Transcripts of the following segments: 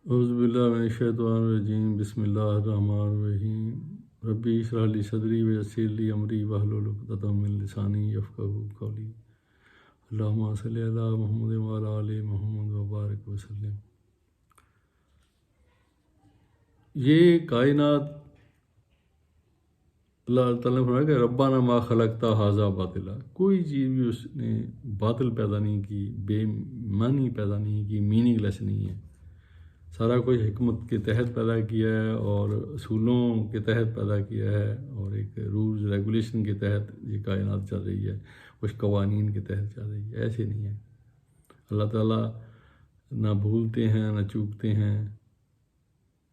اعوذ باللہ من الشیطان الرجیم بسم اللہ الرحمن الرحیم ربی اشرح لی صدری ویسر لی امری واحلل عقدۃ من لسانی یفقہوا قولی اللہم صلی علی محمد وعلی آل محمد وبارک وسلم۔ یہ کائنات اللہ تعالیٰ نے فرمایا کہ ربنا ما خلقت ھذا باطلا، کوئی چیز بھی اس نے باطل پیدا نہیں کی، بے معنی پیدا نہیں کی، میننگ لیس نہیں ہے، سارا کچھ حکمت کے تحت پیدا کیا ہے اور اصولوں کے تحت پیدا کیا ہے، اور ایک رولز ریگولیشن کے تحت یہ کائنات چل رہی ہے، کچھ قوانین کے تحت چل رہی ہے۔ ایسے نہیں ہے، اللہ تعالیٰ نہ بھولتے ہیں نہ چوکتے ہیں،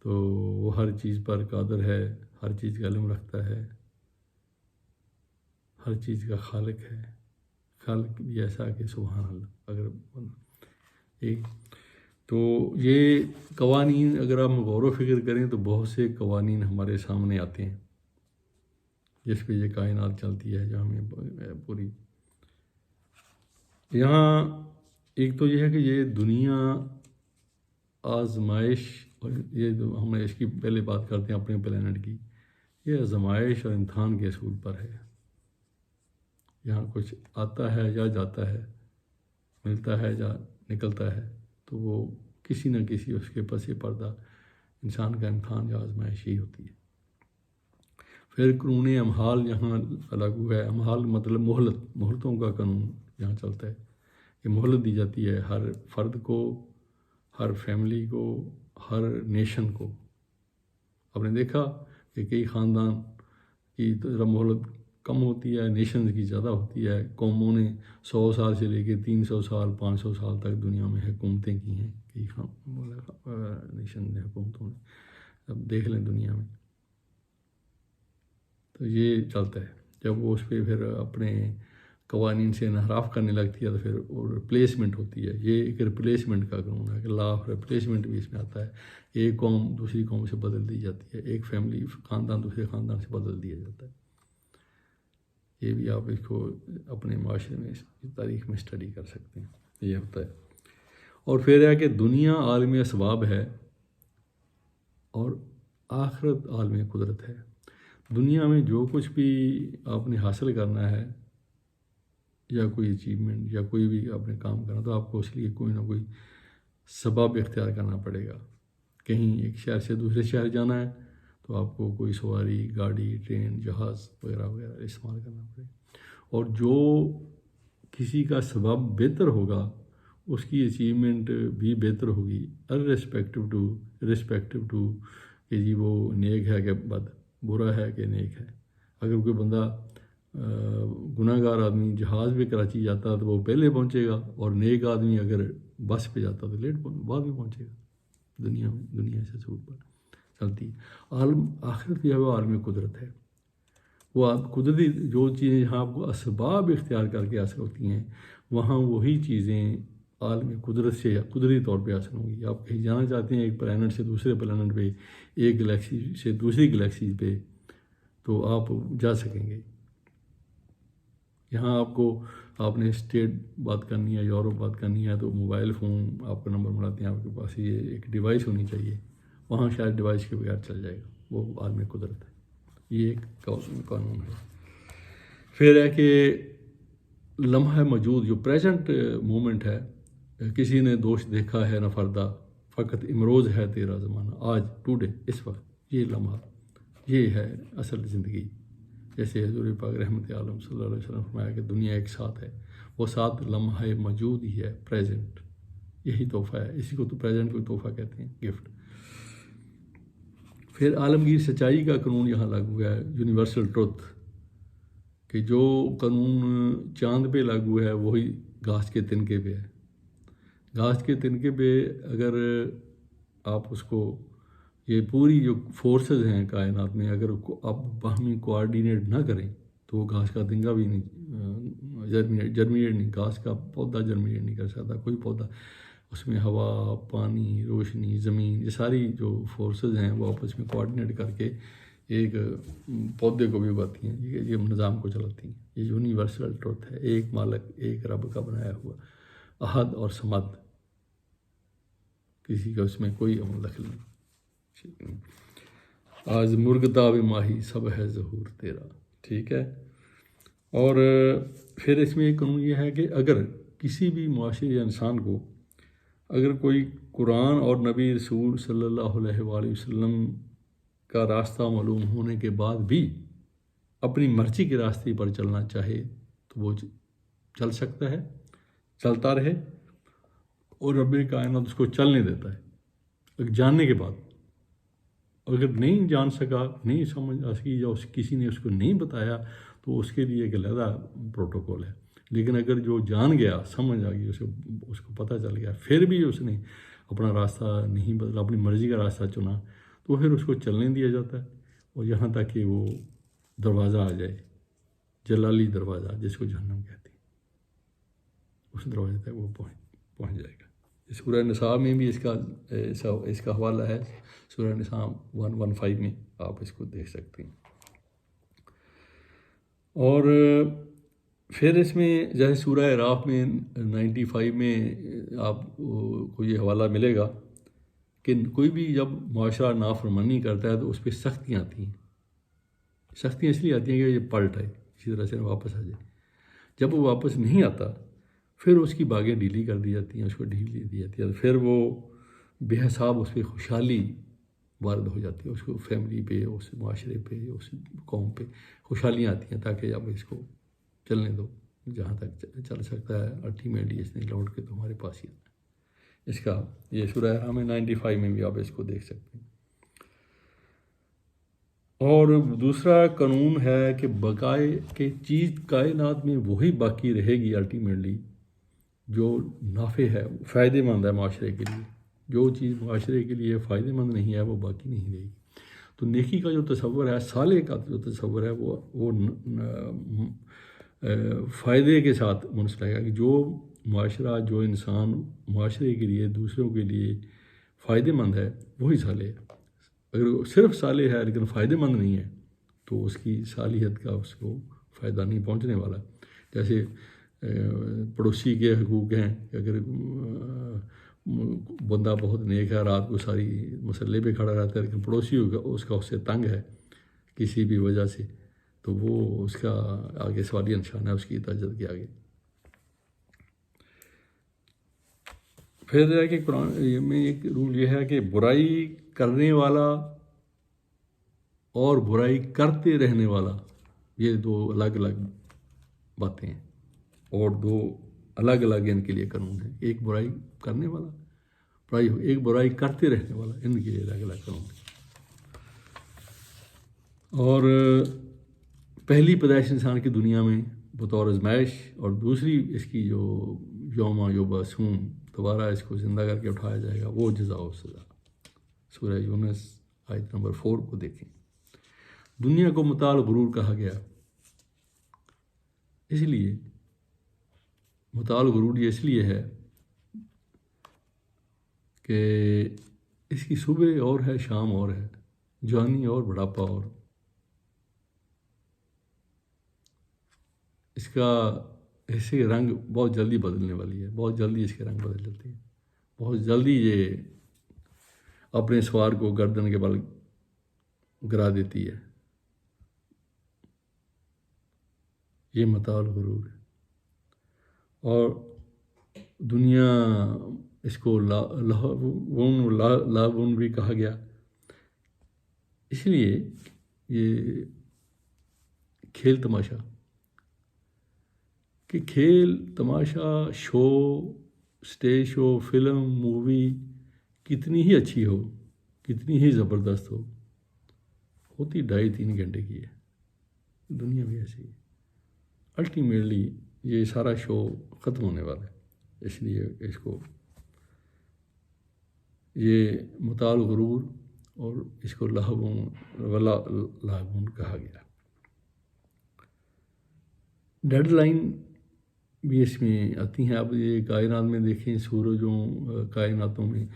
تو وہ ہر چیز پر قادر ہے، ہر چیز کا علم رکھتا ہے، ہر چیز کا خالق ہے۔ خالق بھی ایسا کہ سبحان اللہ، اگر ایک تو یہ قوانین اگر ہم غور و فکر کریں تو بہت سے قوانین ہمارے سامنے آتے ہیں جس پہ یہ کائنات چلتی ہے، جہاں ہمیں پوری یہاں ایک تو یہ ہے کہ یہ دنیا آزمائش، اور یہ جو ہم اس کی پہلے بات کرتے ہیں اپنے پلانٹ کی، یہ آزمائش اور امتحان کے اصول پر ہے۔ یہاں کچھ آتا ہے یا جاتا ہے، ملتا ہے یا نکلتا ہے، تو وہ کسی نہ کسی اس کے پس پردہ انسان کا امتحان یا آزمائش ہی ہوتی ہے۔ پھر قانون امحال یہاں لاگو ہے۔ امحال مطلب مہلتوں کا قانون یہاں چلتا ہے، کہ مہلت دی جاتی ہے ہر فرد کو، ہر فیملی کو، ہر نیشن کو۔ آپ نے دیکھا کہ کئی خاندان کی ذرا مہلت کم ہوتی ہے، نیشنز کی زیادہ ہوتی ہے۔ قوموں نے 100 سال سے لے کے 300 سال 500 سال تک دنیا میں حکومتیں کی ہیں، کئی نیشن نے حکومتوں نے، اب دیکھ لیں دنیا میں، تو یہ چلتا ہے۔ جب وہ اس پہ پھر اپنے قوانین سے انحراف کرنے لگتی ہے تو پھر ریپلیسمنٹ ہوتی ہے۔ یہ ایک ریپلیسمنٹ کا قانون ہے کہ لا آف ریپلیسمنٹ بھی اس میں آتا ہے۔ ایک قوم دوسری قوم سے بدل دی جاتی ہے، ایک فیملی خاندان دوسرے خاندان سے بدل دیا جاتا ہے۔ یہ بھی آپ اس کو اپنے معاشرے میں، اس تاریخ میں اسٹڈی کر سکتے ہیں، یہ ہوتا ہے۔ اور پھر ہے کہ دنیا عالم اسباب ہے اور آخرت عالم قدرت ہے۔ دنیا میں جو کچھ بھی آپ نے حاصل کرنا ہے یا کوئی اچیومنٹ یا کوئی بھی آپ نے کام کرنا، تو آپ کو اس لیے کوئی نہ کوئی سبب اختیار کرنا پڑے گا۔ کہیں ایک شہر سے دوسرے شہر جانا ہے تو آپ کو کوئی سواری، گاڑی، ٹرین، جہاز وغیرہ وغیرہ استعمال کرنا پڑے گا، اور جو کسی کا سبب بہتر ہوگا اس کی اچیومنٹ بھی بہتر ہوگی، رسپیکٹو ٹو کہ جی وہ نیک ہے کہ بد، برا ہے کہ نیک ہے۔ اگر کوئی بندہ گناہ گار آدمی جہاز میں کراچی جاتا تو وہ پہلے پہنچے گا، اور نیک آدمی اگر بس پہ جاتا تو بعد میں پہنچے گا۔ دنیا سے اصول پر چلتی ہے۔ عالم آخرت جو ہے وہ عالم قدرت ہے۔ وہ قدرتی جو چیزیں جہاں آپ کو اسباب اختیار کر کے حاصل ہوتی ہیں، وہاں وہی چیزیں عالم قدرت سے قدرتی طور پہ حاصل ہوں گی۔ آپ کہیں جانا چاہتے ہیں ایک پلانٹ سے دوسرے پلانٹ پہ، ایک گلیکسی سے دوسری گلیکسی پہ، تو آپ جا سکیں گے۔ یہاں آپ نے اسٹیٹ بات کرنی ہے، یورپ بات کرنی ہے، تو موبائل فون آپ کا نمبر بناتے ہیں، آپ کے پاس یہ ایک ڈیوائس ہونی چاہیے، وہاں شاید ڈیوائس کے بغیر چل جائے گا، وہ عالم قدرت ہے۔ یہ ایک قانون ہے۔ پھر ہے کہ لمحہ موجود جو پریزنٹ مومنٹ ہے، کسی نے دوش دیکھا ہے نہ فردا، فقط امروز ہے تیرا زمانہ، آج ٹوڈے، اس وقت، یہ لمحہ، یہ ہے اصل زندگی۔ جیسے حضور پاک رحمت عالم صلی اللہ علیہ وسلم فرمایا کہ دنیا ایک ساتھ ہے، وہ ساتھ لمحہ موجود ہی ہے، پریزنٹ، یہی تحفہ ہے، اسی کو تو پریزنٹ کو تحفہ کہتے ہیں، گفٹ۔ پھر عالمگیر سچائی کا قانون یہاں لاگو ہے، یونیورسل ٹروتھ، کہ جو قانون چاند پہ لاگو ہے وہی گھاس کے تنکے پہ ہے۔ گھاس کے تنکے پہ اگر آپ اس کو، یہ پوری جو فورسز ہیں کائنات میں، اگر آپ باہمی کوآرڈینیٹ نہ کریں تو وہ گھاس کا تنکا بھی نہیں جرمینیٹ نہیں، گھاس کا پودا جرمینیٹ نہیں کر سکتا، کوئی پودا۔ اس میں ہوا، پانی، روشنی، زمین، یہ ساری جو فورسز ہیں وہ آپس میں کوآرڈینیٹ کر کے ایک پودے کو بھی اگاتی ہیں، یہ نظام کو چلاتی ہیں۔ یہ یونیورسل ٹروتھ ہے، ایک مالک، ایک رب کا بنایا ہوا، احد اور صمد۔ کسی کا اس میں کوئی عمل دخل نہیں. آج مرغداب ماہی سب ہے ظہور تیرا. ٹھیک ہے. اور پھر اس میں ایک قانون یہ ہے کہ اگر کسی بھی معاشرے یا انسان کو اگر کوئی قرآن اور نبی رسول صلی اللہ علیہ وآلہ وسلم کا راستہ معلوم ہونے کے بعد بھی اپنی مرضی کے راستے پر چلنا چاہے تو وہ چل سکتا ہے، چلتا رہے، اور رب کائنات اس کو چلنے دیتا ہے اگر جاننے کے بعد. اگر نہیں جان سکا، نہیں سمجھ سکی، یا کسی نے اس کو نہیں بتایا تو اس کے لیے ایک علیحدہ پروٹوکول ہے. لیکن اگر جو جان گیا، سمجھ آ گئی، اس کو پتہ چل گیا، پھر بھی اس نے اپنا راستہ نہیں بدلا، اپنی مرضی کا راستہ چنا، تو پھر اس کو چلنے دیا جاتا ہے، اور یہاں تک کہ وہ دروازہ آ جائے، جلالی دروازہ جس کو جہنم کہتے ہیں، اس دروازے تک وہ پہنچ جائے گا. سورہ نساء میں بھی اس کا حوالہ ہے. سورہ نساء 115 میں آپ اس کو دیکھ سکتے ہیں. اور پھر اس میں جیسے سورہ اعراف میں 95 میں آپ کو یہ حوالہ ملے گا کہ کوئی بھی جب معاشرہ نافرمانی کرتا ہے تو اس پہ سختیاں آتی ہیں. سختیاں اس لیے آتی ہیں کہ یہ پلٹ ہے، اسی طرح سے واپس آ جائے. جب وہ واپس نہیں آتا پھر اس کی باغیں ڈھیلی کر دی جاتی ہیں، اس کو ڈھیل دی جاتی ہے، پھر وہ بے حساب اس پہ خوشحالی وارد ہو جاتی ہے، اس کو فیملی پہ، اس معاشرے پہ، اس قوم پہ خوشحالیاں آتی ہیں، تاکہ اب اس کو چلنے دو جہاں تک چل سکتا ہے. الٹیمیٹلی اس نے لوٹ کے تمہارے پاس ہی آنا. اس کا یہ سورہ اعراف میں 95 میں بھی آپ اس کو دیکھ سکتے ہیں. اور دوسرا قانون ہے کہ بقائے کے چیز کائنات میں وہی باقی رہے گی الٹیمیٹلی جو نافع ہے، فائدہ مند ہے معاشرے کے لیے. جو چیز معاشرے کے لیے فائدہ مند نہیں ہے وہ باقی نہیں رہے گی. تو نیکی کا جو تصور ہے، صالح کا جو تصور ہے، وہ فائدے کے ساتھ منسلک ہے کہ جو معاشرہ، جو انسان معاشرے کے لیے، دوسروں کے لیے فائدہ مند ہے وہی صالح ہے. اگر صرف صالح ہے لیکن فائدہ مند نہیں ہے تو اس کی صالحیت کا اس کو فائدہ نہیں پہنچنے والا. جیسے پڑوسی کے حقوق ہیں کہ اگر بندہ بہت نیک ہے، رات کو ساری مسلح پہ کھڑا رہتا ہے، لیکن پڑوسی اس کا اس سے تنگ ہے کسی بھی وجہ سے، تو وہ اس کا آگے سوالیہ نشان ہے اس کی اطاعت کے آگے. پھر ہے کہ قرآن میں ایک رول یہ ہے کہ برائی کرنے والا اور برائی کرتے رہنے والا، یہ دو الگ الگ باتیں ہیں، اور دو الگ الگ ان کے لیے قانون ہیں. ایک برائی کرنے والا، ایک برائی کرتے رہنے والا، ان کے لیے الگ الگ قانون ہیں. اور پہلی پیدائش انسان کی دنیا میں بطور آزمائش، اور دوسری اس کی جو یوم یبعثون، دوبارہ اس کو زندہ کر کے اٹھایا جائے گا، وہ جزا و سزا. سورہ یونس آیت نمبر 4 کو دیکھیں. دنیا کو متاع الغرور کہا گیا، اس لیے متاع الغرور یہ اس لیے ہے کہ اس کی صبح اور ہے، شام اور ہے، جوانی اور بڑھاپا اور. اس کا ایسے رنگ بہت جلدی بدلنے والی ہے، بہت جلدی اس کے رنگ بدل جاتے ہیں، بہت جلدی یہ اپنے سوار کو گردن کے بل گرا دیتی ہے. یہ متاع الغرور ہے. اور دنیا اس کو لاغون بھی کہا گیا، اس لیے یہ کھیل تماشا، کہ کھیل تماشا، شو، اسٹیج شو، فلم، مووی کتنی ہی اچھی ہو، کتنی ہی زبردست ہو، ہوتی 2.5-3 گھنٹے کی ہے. دنیا بھی ایسی ہے. الٹیمیٹلی یہ سارا شو ختم ہونے والا ہے، اس لیے اس کو یہ متاع الغرور اور اس کو لاغون کہا گیا. ڈیڈ لائن بھی اس میں آتی ہیں. اب یہ کائنات میں دیکھیں، سورجوں کائناتوں میں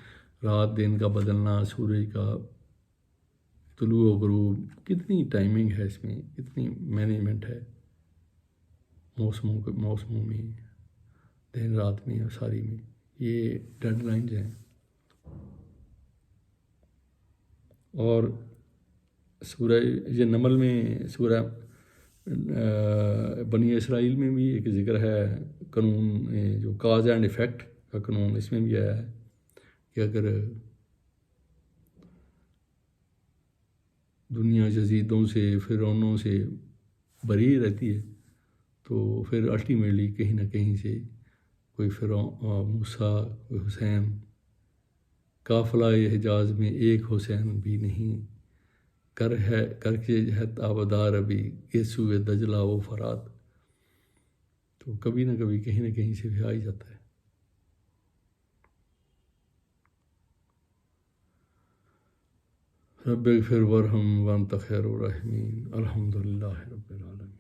رات دن کا بدلنا، سورج کا طلوع و غروب، کتنی ٹائمنگ ہے اس میں، کتنی مینجمنٹ ہے موسموں میں، دن رات میں، اور ساری میں. یہ ڈیڈ لائنز ہیں. اور سورہ یہ نمل میں سورہ بنی اسرائیل میں بھی ایک ذکر ہے قانون جو کاز اینڈ ایفیکٹ کا قانون، اس میں بھی آیا ہے کہ اگر دنیا یزیدوں سے فرعونوں سے بری رہتی ہے تو پھر الٹیمیٹلی کہیں نہ کہیں سے کوئی فرعون، موسیٰ، کوئی حسین، قافلہ حجاز میں ایک حسین بھی نہیں، کر کے ہے تابدار ابھی یسوع دجلہ و فرات، تو کبھی نہ کبھی کہیں نہ کہیں سے بھی آ ہی جاتا ہے۔ رب اغفر ورحم وانت خیر الراحمین، الحمد للہ رب العالمین۔